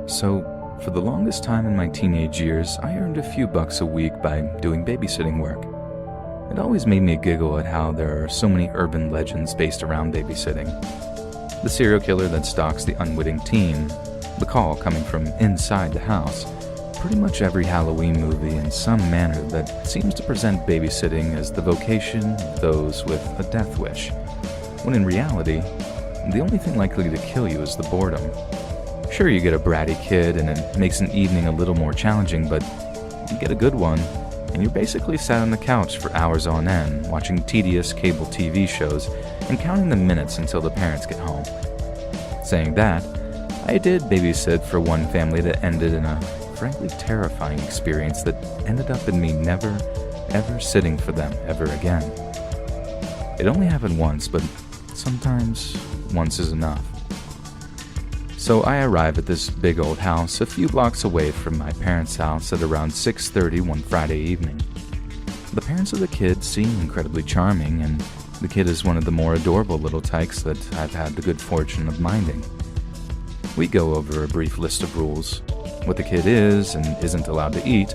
So, for the longest time in my teenage years, I earned a few bucks a week by doing babysitting work. It always made me giggle at how there are so many urban legends based around babysitting. The serial killer that stalks the unwitting teen, the call coming from inside the house, pretty much every Halloween movie in some manner that seems to present babysitting as the vocation of those with a death wish, when in reality, the only thing likely to kill you is the boredom. Sure, you get a bratty kid and it makes an evening a little more challenging, but you get a good one, and you're basically sat on the couch for hours on end, watching tedious cable TV shows and counting the minutes until the parents get home. Saying that, I did babysit for one family that ended in a frankly terrifying experience that ended up in me never, ever sitting for them ever again. It only happened once, but sometimes once is enough. So I arrive at this big old house a few blocks away from my parents' house at around 6:30 one Friday evening. The parents of the kid seem incredibly charming, and the kid is one of the more adorable little tykes that I've had the good fortune of minding. We go over a brief list of rules, what the kid is and isn't allowed to eat,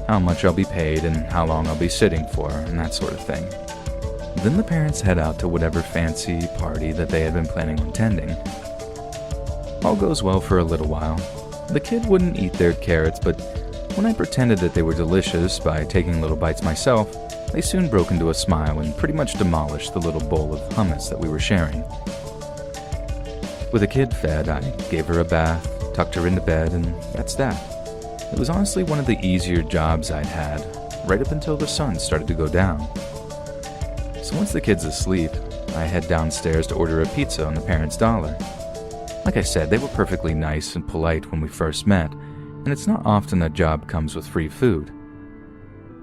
how much I'll be paid and how long I'll be sitting for, and that sort of thing. Then the parents head out to whatever fancy party that they had been planning on attending. All goes well for a little while. The kid wouldn't eat their carrots, but when I pretended that they were delicious by taking little bites myself, they soon broke into a smile and pretty much demolished the little bowl of hummus that we were sharing. With the kid fed, I gave her a bath, tucked her into bed, and that's that. It was honestly one of the easier jobs I'd had, right up until the sun started to go down. So once the kid's asleep, I head downstairs to order a pizza on the parents' dollar. Like I said, they were perfectly nice and polite when we first met, and it's not often a job comes with free food.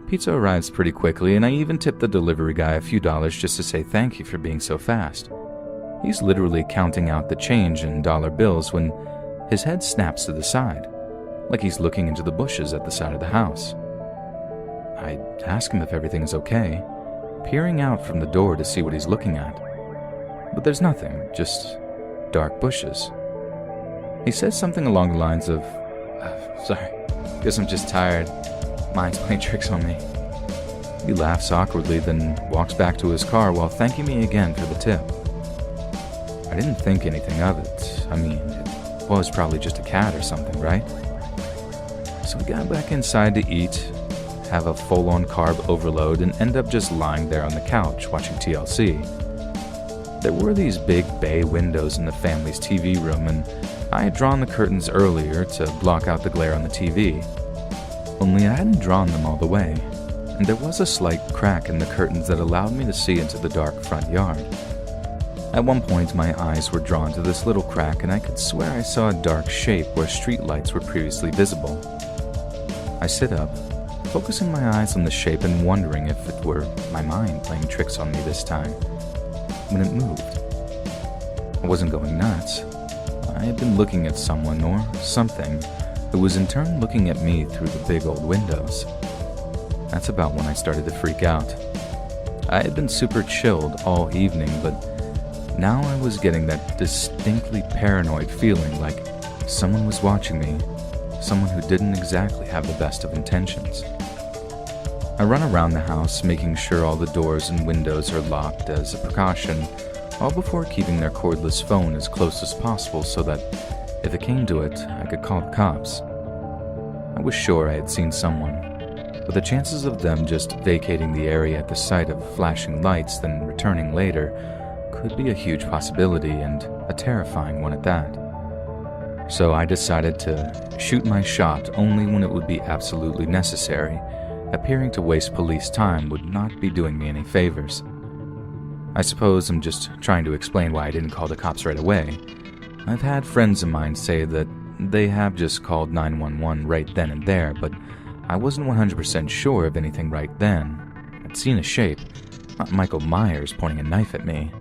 Pizza arrives pretty quickly, and I even tipped the delivery guy a few dollars just to say thank you for being so fast. He's literally counting out the change in dollar bills when his head snaps to the side, like he's looking into the bushes at the side of the house. I ask him if everything is okay, peering out from the door to see what he's looking at. But there's nothing, just dark bushes. He says something along the lines of, sorry, guess I'm just tired. Mind's playing tricks on me. He laughs awkwardly, then walks back to his car while thanking me again for the tip. I didn't think anything of it. I mean, it was probably just a cat or something, right? So we got back inside to eat, have a full-on carb overload, and end up just lying there on the couch watching TLC. There were these big bay windows in the family's TV room, and I had drawn the curtains earlier to block out the glare on the TV. Only I hadn't drawn them all the way, and there was a slight crack in the curtains that allowed me to see into the dark front yard. At one point, my eyes were drawn to this little crack, and I could swear I saw a dark shape where street lights were previously visible. I sit up, focusing my eyes on the shape and wondering if it were my mind playing tricks on me this time. When it moved, I wasn't going nuts. I had been looking at someone or something who was in turn looking at me through the big old windows. That's about when I started to freak out. I had been super chilled all evening, but now I was getting that distinctly paranoid feeling like someone was watching me, someone who didn't exactly have the best of intentions. I run around the house, making sure all the doors and windows are locked as a precaution, all before keeping their cordless phone as close as possible so that, if it came to it, I could call the cops. I was sure I had seen someone, but the chances of them just vacating the area at the sight of flashing lights then returning later could be a huge possibility, and a terrifying one at that. So I decided to shoot my shot only when it would be absolutely necessary. Appearing to waste police time would not be doing me any favors. I suppose I'm just trying to explain why I didn't call the cops right away. I've had friends of mine say that they have just called 911 right then and there, but I wasn't 100% sure of anything right then. I'd seen a shape, not Michael Myers pointing a knife at me.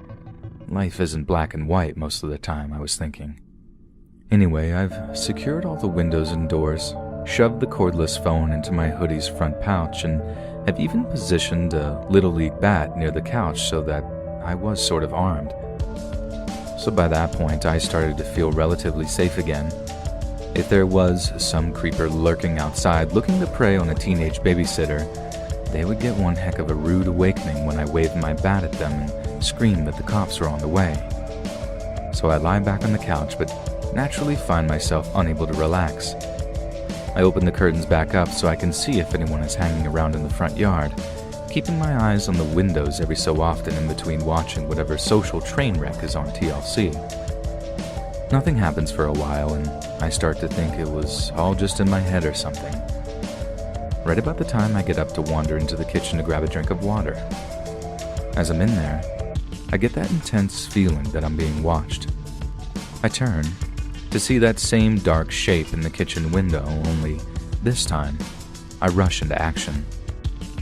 Life isn't black and white most of the time, I was thinking. Anyway, I've secured all the windows and doors, shoved the cordless phone into my hoodie's front pouch, and have even positioned a Little League bat near the couch so that I was sort of armed. so by that point I started to feel relatively safe again. If there was some creeper lurking outside looking to prey on a teenage babysitter, they would get one heck of a rude awakening when I waved my bat at them and screamed that the cops were on the way. So I lie back on the couch, but naturally find myself unable to relax. I open the curtains back up so I can see if anyone is hanging around in the front yard, keeping my eyes on the windows every so often in between watching whatever social train wreck is on TLC. Nothing happens for a while, and I start to think it was all just in my head or something. Right about the time I get up to wander into the kitchen to grab a drink of water. As I'm in there, I get that intense feeling that I'm being watched. I turn to see that same dark shape in the kitchen window, only this time, I rush into action.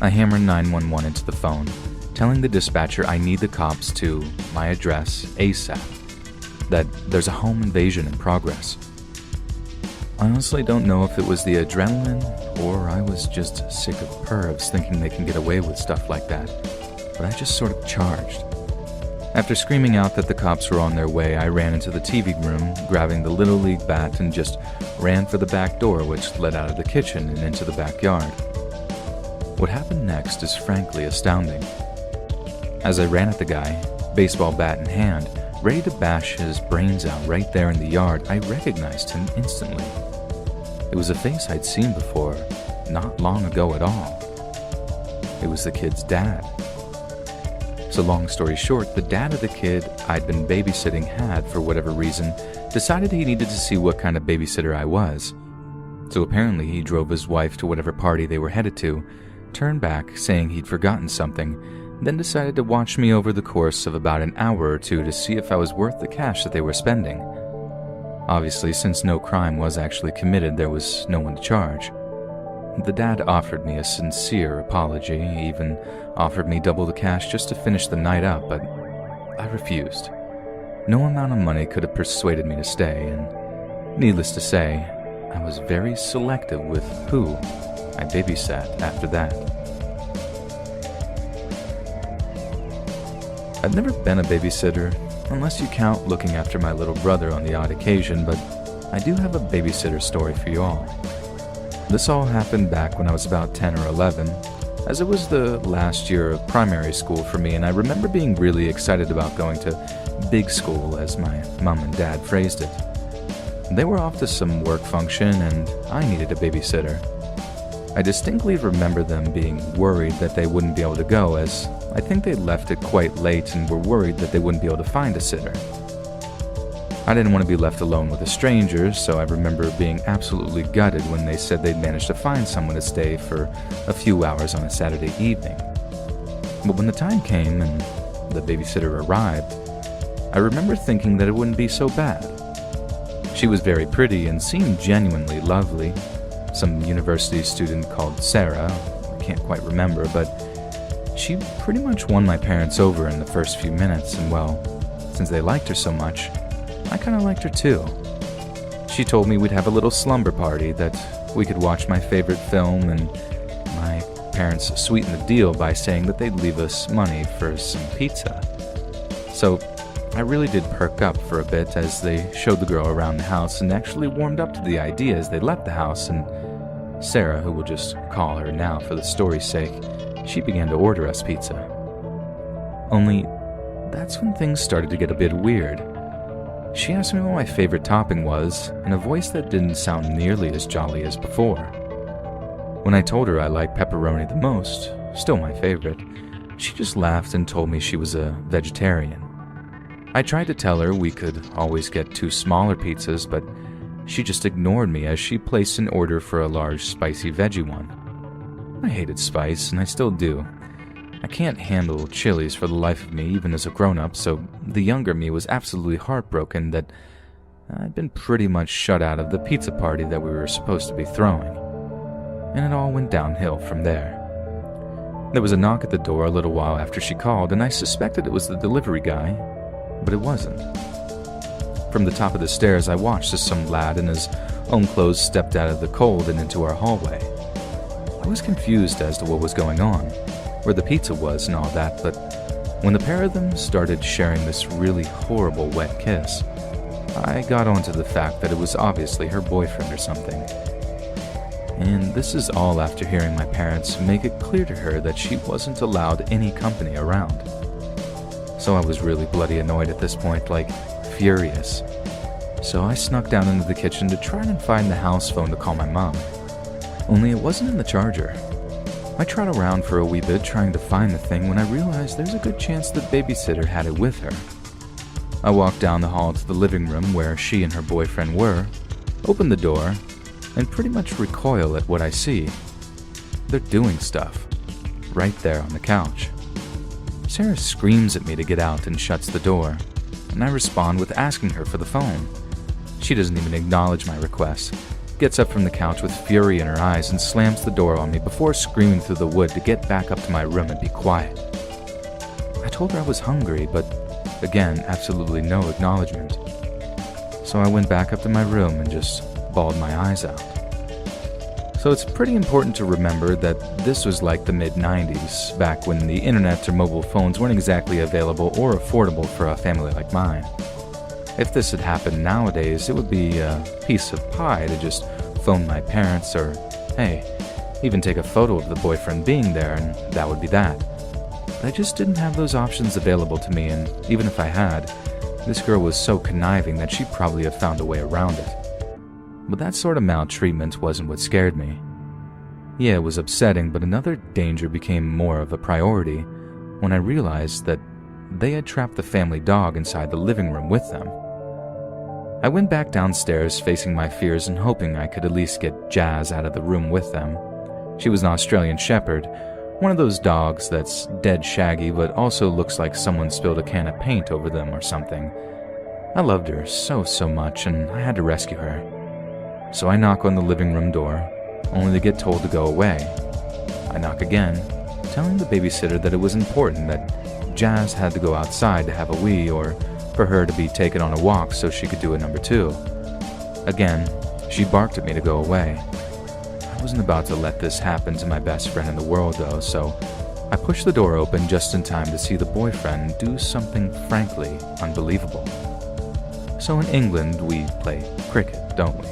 I hammer 911 into the phone, telling the dispatcher I need the cops to my address ASAP, that there's a home invasion in progress. I honestly don't know if it was the adrenaline or I was just sick of pervs thinking they can get away with stuff like that, but I just sort of charged. After screaming out that the cops were on their way, I ran into the TV room, grabbing the Little League bat and just ran for the back door which led out of the kitchen and into the backyard. What happened next is frankly astounding. As I ran at the guy, baseball bat in hand, ready to bash his brains out right there in the yard, I recognized him instantly. It was a face I'd seen before, not long ago at all. It was the kid's dad. So long story short, the dad of the kid I'd been babysitting had, for whatever reason, decided he needed to see what kind of babysitter I was. So apparently he drove his wife to whatever party they were headed to, turned back saying he'd forgotten something, then decided to watch me over the course of about an hour or two to see if I was worth the cash that they were spending. Obviously, since no crime was actually committed, there was no one to charge. The dad offered me a sincere apology, even offered me double the cash just to finish the night up, but I refused. No amount of money could have persuaded me to stay, and needless to say, I was very selective with who I babysat after that. I've never been a babysitter, unless you count looking after my little brother on the odd occasion, but I do have a babysitter story for you all. This all happened back when I was about 10 or 11, as it was the last year of primary school for me, and I remember being really excited about going to big school, as my mom and dad phrased it. They were off to some work function, and I needed a babysitter. I distinctly remember them being worried that they wouldn't be able to go, as I think they left it quite late and were worried that they wouldn't be able to find a sitter. I didn't want to be left alone with a stranger, so I remember being absolutely gutted when they said they'd managed to find someone to stay for a few hours on a Saturday evening. But when the time came and the babysitter arrived, I remember thinking that it wouldn't be so bad. She was very pretty and seemed genuinely lovely. Some university student called Sarah, I can't quite remember, but she pretty much won my parents over in the first few minutes, and well, since they liked her so much, I kind of liked her too. She told me we'd have a little slumber party, that we could watch my favorite film, and my parents sweetened the deal by saying that they'd leave us money for some pizza. So I really did perk up for a bit as they showed the girl around the house and actually warmed up to the idea as they left the house, and Sarah, who we'll just call her now for the story's sake, she began to order us pizza. Only, that's when things started to get a bit weird. She asked me what my favorite topping was, in a voice that didn't sound nearly as jolly as before. When I told her I liked pepperoni the most, still my favorite, she just laughed and told me she was a vegetarian. I tried to tell her we could always get 2 smaller pizzas, but she just ignored me as she placed an order for a large spicy veggie one. I hated spice, and I still do. I can't handle chilies for the life of me, even as a grown-up, so the younger me was absolutely heartbroken that I'd been pretty much shut out of the pizza party that we were supposed to be throwing. And it all went downhill from there. There was a knock at the door a little while after she called, and I suspected it was the delivery guy, but it wasn't. From the top of the stairs, I watched as some lad in his own clothes stepped out of the cold and into our hallway. I was confused as to what was going on, where the pizza was and all that, but When the pair of them started sharing this really horrible wet kiss, I got onto the fact that it was obviously her boyfriend or something. And this is all after hearing my parents make it clear to her that she wasn't allowed any company around. So I was really bloody annoyed at this point, like furious. So I snuck down into the kitchen to try and find the house phone to call my mom. Only it wasn't in the charger. I trot around for a wee bit trying to find the thing when I realized there's a good chance the babysitter had it with her. I walked down the hall to the living room where she and her boyfriend were, open the door, and pretty much recoil at what I see. They're doing stuff, right there on the couch. Sarah screams at me to get out and shuts the door, and I respond with asking her for the phone. She doesn't even acknowledge my request, gets up from the couch with fury in her eyes and slams the door on me before screaming through the wood to get back up to my room and be quiet. I told her I was hungry, but again, absolutely no acknowledgement. So I went back up to my room and just bawled my eyes out. So it's pretty important to remember that this was like the mid-90s, back when the internet or mobile phones weren't exactly available or affordable for a family like mine. If this had happened nowadays, it would be a piece of pie to just phone my parents or, hey, even take a photo of the boyfriend being there and that would be that. But I just didn't have those options available to me, and even if I had, this girl was so conniving that she'd probably have found a way around it. But that sort of maltreatment wasn't what scared me. Yeah, it was upsetting, but another danger became more of a priority when I realized that they had trapped the family dog inside the living room with them. I went back downstairs facing my fears and hoping I could at least get Jazz out of the room with them. She was an Australian Shepherd, one of those dogs that's dead shaggy but also looks like someone spilled a can of paint over them or something. I loved her so much and I had to rescue her. So I knock on the living room door, only to get told to go away. I knock again, telling the babysitter that it was important that Jazz had to go outside to have a wee or for her to be taken on a walk so she could do a number 2. Again, she barked at me to go away. I wasn't about to let this happen to my best friend in the world though, so I pushed the door open just in time to see the boyfriend do something frankly unbelievable. So in England, we play cricket, don't we?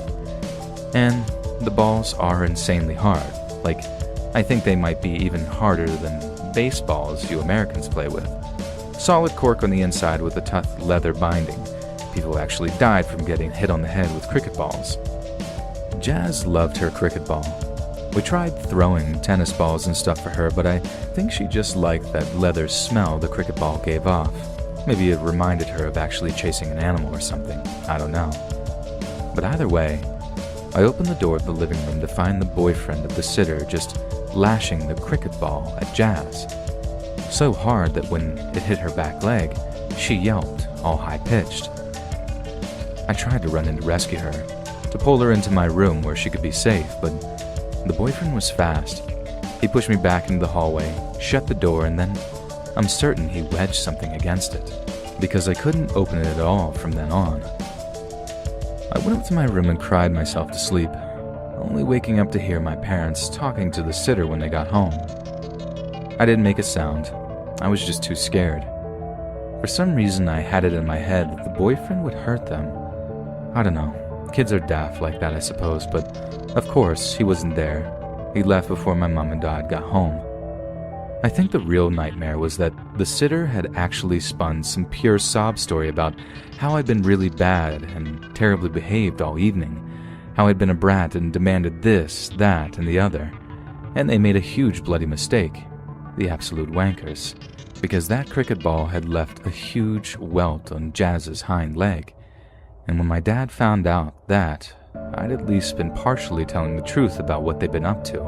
And the balls are insanely hard. Like, I think they might be even harder than baseballs you Americans play with. Solid cork on the inside with a tough leather binding. People actually died from getting hit on the head with cricket balls. Jazz loved her cricket ball. We tried throwing tennis balls and stuff for her, but I think she just liked that leather smell the cricket ball gave off. Maybe it reminded her of actually chasing an animal or something. I don't know. But either way, I opened the door of the living room to find the boyfriend of the sitter just lashing the cricket ball at Jazz. So hard that when it hit her back leg, she yelped, all high-pitched. I tried to run in to rescue her, to pull her into my room where she could be safe, but the boyfriend was fast. He pushed me back into the hallway, shut the door, and then I'm certain he wedged something against it, because I couldn't open it at all from then on. I went up to my room and cried myself to sleep, only waking up to hear my parents talking to the sitter when they got home. I didn't make a sound. I was just too scared. For some reason, I had it in my head that the boyfriend would hurt them. I don't know. Kids are daft like that, I suppose, but of course, he wasn't there. He left before my mom and dad got home. I think the real nightmare was that the sitter had actually spun some pure sob story about how I'd been really bad and terribly behaved all evening, how I'd been a brat and demanded this, that, and the other. And they made a huge bloody mistake, the absolute wankers, because that cricket ball had left a huge welt on Jazz's hind leg. And when my dad found out that, I'd at least been partially telling the truth about what they'd been up to.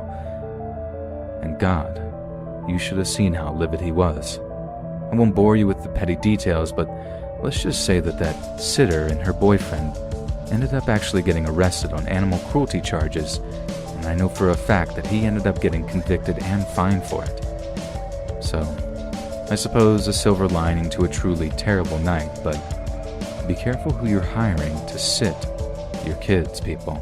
And God, you should have seen how livid he was. I won't bore you with the petty details, but let's just say that sitter and her boyfriend ended up actually getting arrested on animal cruelty charges, and I know for a fact that he ended up getting convicted and fined for it. So, I suppose a silver lining to a truly terrible night, but be careful who you're hiring to sit your kids, people.